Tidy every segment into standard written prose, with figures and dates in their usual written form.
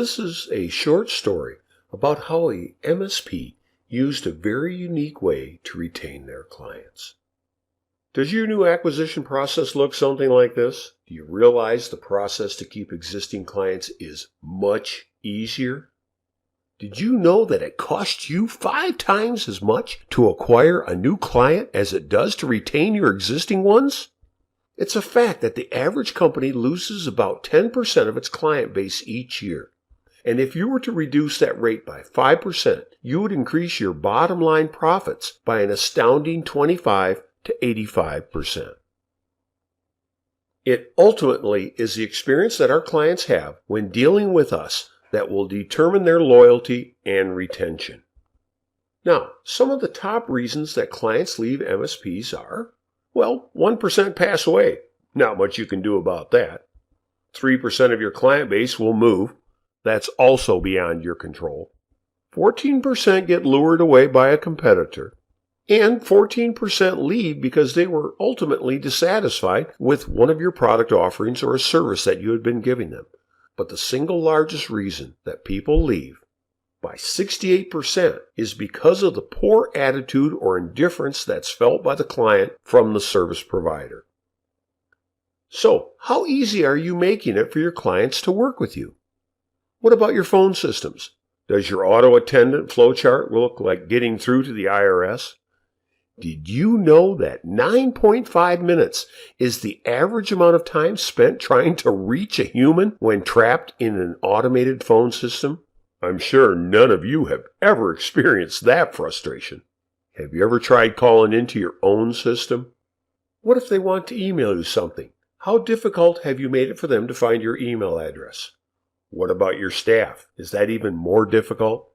This is a short story about how a MSP used a very unique way to retain their clients. Does your new acquisition process look something like this? Do you realize the process to keep existing clients is much easier? Did you know that it costs you 5 times as much to acquire a new client as it does to retain your existing ones? It's a fact that the average company loses about 10% of its client base each year. And if you were to reduce that rate by 5%, you would increase your bottom line profits by an astounding 25 to 85%. It ultimately is the experience that our clients have when dealing with us that will determine their loyalty and retention. Now, some of the top reasons that clients leave MSPs are, well, 1% pass away. Not much you can do about that. 3% of your client base will move. That's also beyond your control. 14% get lured away by a competitor. And 14% leave because they were ultimately dissatisfied with one of your product offerings or a service that you had been giving them. But the single largest reason that people leave, by 68%, is because of the poor attitude or indifference that's felt by the client from the service provider. So, how easy are you making it for your clients to work with you? What about your phone systems? Does your auto attendant flowchart look like getting through to the IRS? Did you know that 9.5 minutes is the average amount of time spent trying to reach a human when trapped in an automated phone system? I'm sure none of you have ever experienced that frustration. Have you ever tried calling into your own system? What if they want to email you something? How difficult have you made it for them to find your email address? What about your staff? Is that even more difficult?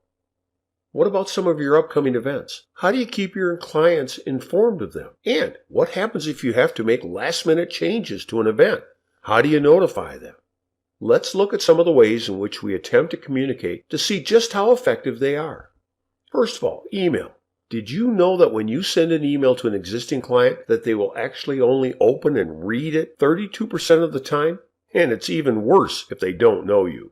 What about some of your upcoming events? How do you keep your clients informed of them? And what happens if you have to make last-minute changes to an event? How do you notify them? Let's look at some of the ways in which we attempt to communicate to see just how effective they are. First of all, email. Did you know that when you send an email to an existing client that they will actually only open and read it 32% of the time? And it's even worse if they don't know you.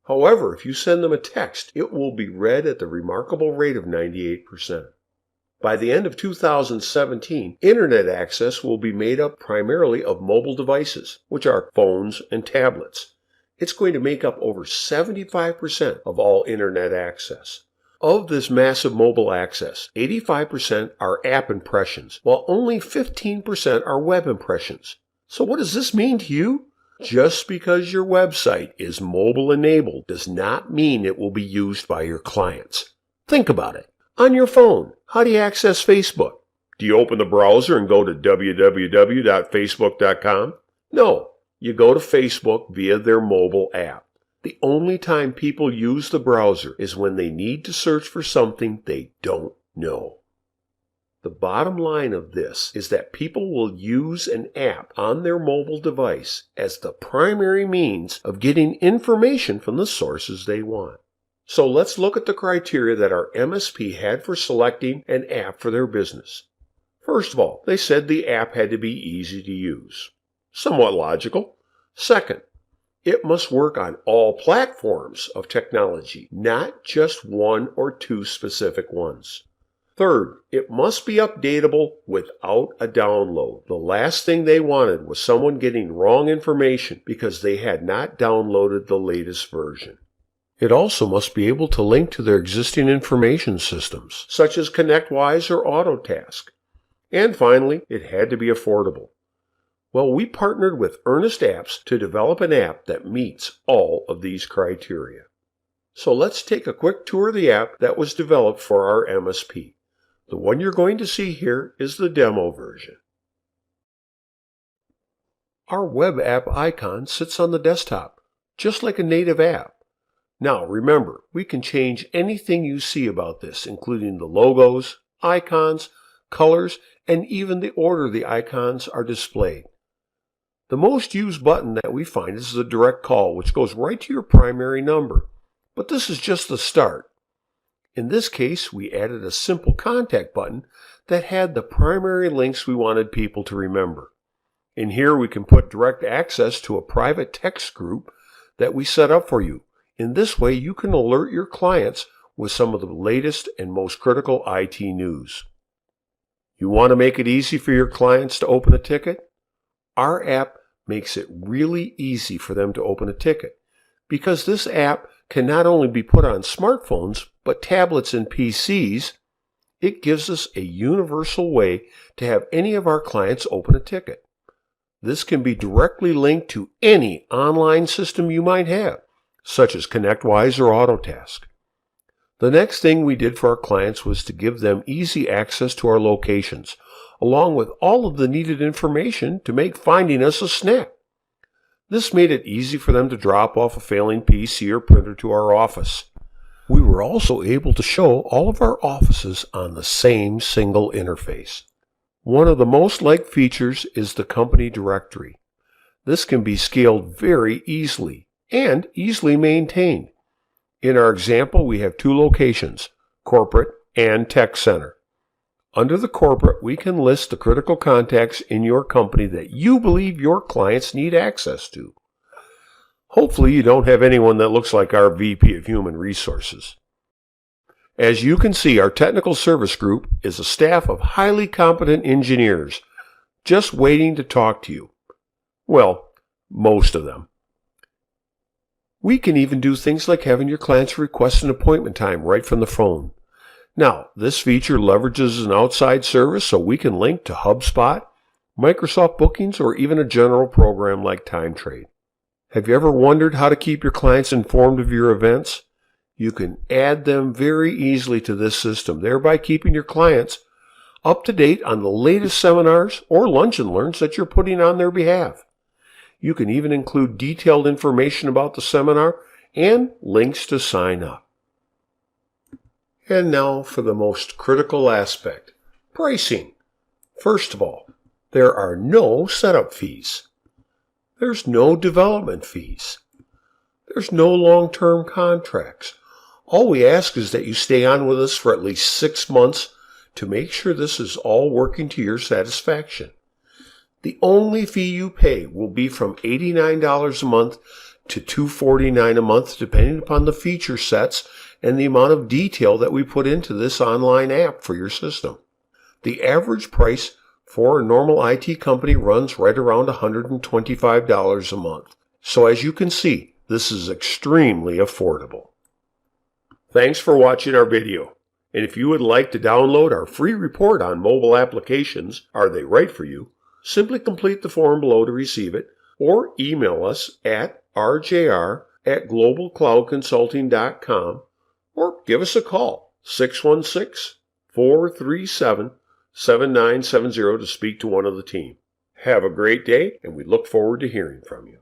However, if you send them a text, it will be read at the remarkable rate of 98%. By the end of 2017, Internet access will be made up primarily of mobile devices, which are phones and tablets. It's going to make up over 75% of all Internet access. Of this massive mobile access, 85% are app impressions, while only 15% are web impressions. So what does this mean to you? Just because your website is mobile enabled does not mean it will be used by your clients. Think about it. On your phone, how do you access Facebook? Do you open the browser and go to www.facebook.com? No, you go to Facebook via their mobile app. The only time people use the browser is when they need to search for something they don't know. The bottom line of this is that people will use an app on their mobile device as the primary means of getting information from the sources they want. So let's look at the criteria that our MSP had for selecting an app for their business. First of all, they said the app had to be easy to use. Somewhat logical. Second, it must work on all platforms of technology, not just one or two specific ones. Third, it must be updatable without a download. The last thing they wanted was someone getting wrong information because they had not downloaded the latest version. It also must be able to link to their existing information systems, such as ConnectWise or Autotask. And finally, it had to be affordable. Well, we partnered with Earnest Apps to develop an app that meets all of these criteria. So let's take a quick tour of the app that was developed for our MSP. The one you're going to see here is the demo version. Our web app icon sits on the desktop, just like a native app. Now remember, we can change anything you see about this, including the logos, icons, colors, and even the order the icons are displayed. The most used button that we find is the direct call, which goes right to your primary number. But this is just the start. In this case, we added a simple contact button that had the primary links we wanted people to remember. In here, we can put direct access to a private text group that we set up for you, In this way, you can alert your clients with some of the latest and most critical IT news. You want to make it easy for your clients to open a ticket? Our app makes it really easy for them to open a ticket because this app can not only be put on smartphones, but tablets and PCs. It gives us a universal way to have any of our clients open a ticket. This can be directly linked to any online system you might have, such as ConnectWise or Autotask. The next thing we did for our clients was to give them easy access to our locations, along with all of the needed information to make finding us a snap. This made it easy for them to drop off a failing PC or printer to our office. We were also able to show all of our offices on the same single interface. One of the most liked features is the company directory. This can be scaled very easily and easily maintained. In our example, we have 2 locations, Corporate and Tech Center. Under the Corporate, we can list the critical contacts in your company that you believe your clients need access to. Hopefully you don't have anyone that looks like our VP of Human Resources. As you can see, our technical service group is a staff of highly competent engineers just waiting to talk to you. Well, most of them. We can even do things like having your clients request an appointment time right from the phone. Now, this feature leverages an outside service so we can link to HubSpot, Microsoft Bookings, or even a general program like TimeTrade. Have you ever wondered how to keep your clients informed of your events? You can add them very easily to this system, thereby keeping your clients up to date on the latest seminars or lunch and learns that you're putting on their behalf. You can even include detailed information about the seminar and links to sign up. And now for the most critical aspect, pricing. First of all, there are no setup fees. There's no development fees. There's no long-term contracts. All we ask is that you stay on with us for at least 6 months to make sure this is all working to your satisfaction. The only fee you pay will be from $89 a month to $249 a month, depending upon the feature sets and the amount of detail that we put into this online app for your system. The average price for a normal IT company runs right around $125 a month. So as you can see, this is extremely affordable. Thanks for watching our video. And if you would like to download our free report on mobile applications, Are They Right For You? Simply complete the form below to receive it, or email us at rjr@globalcloudconsulting.com, or give us a call, 616-437-7970 to speak to one of the team. Have a great day, and we look forward to hearing from you.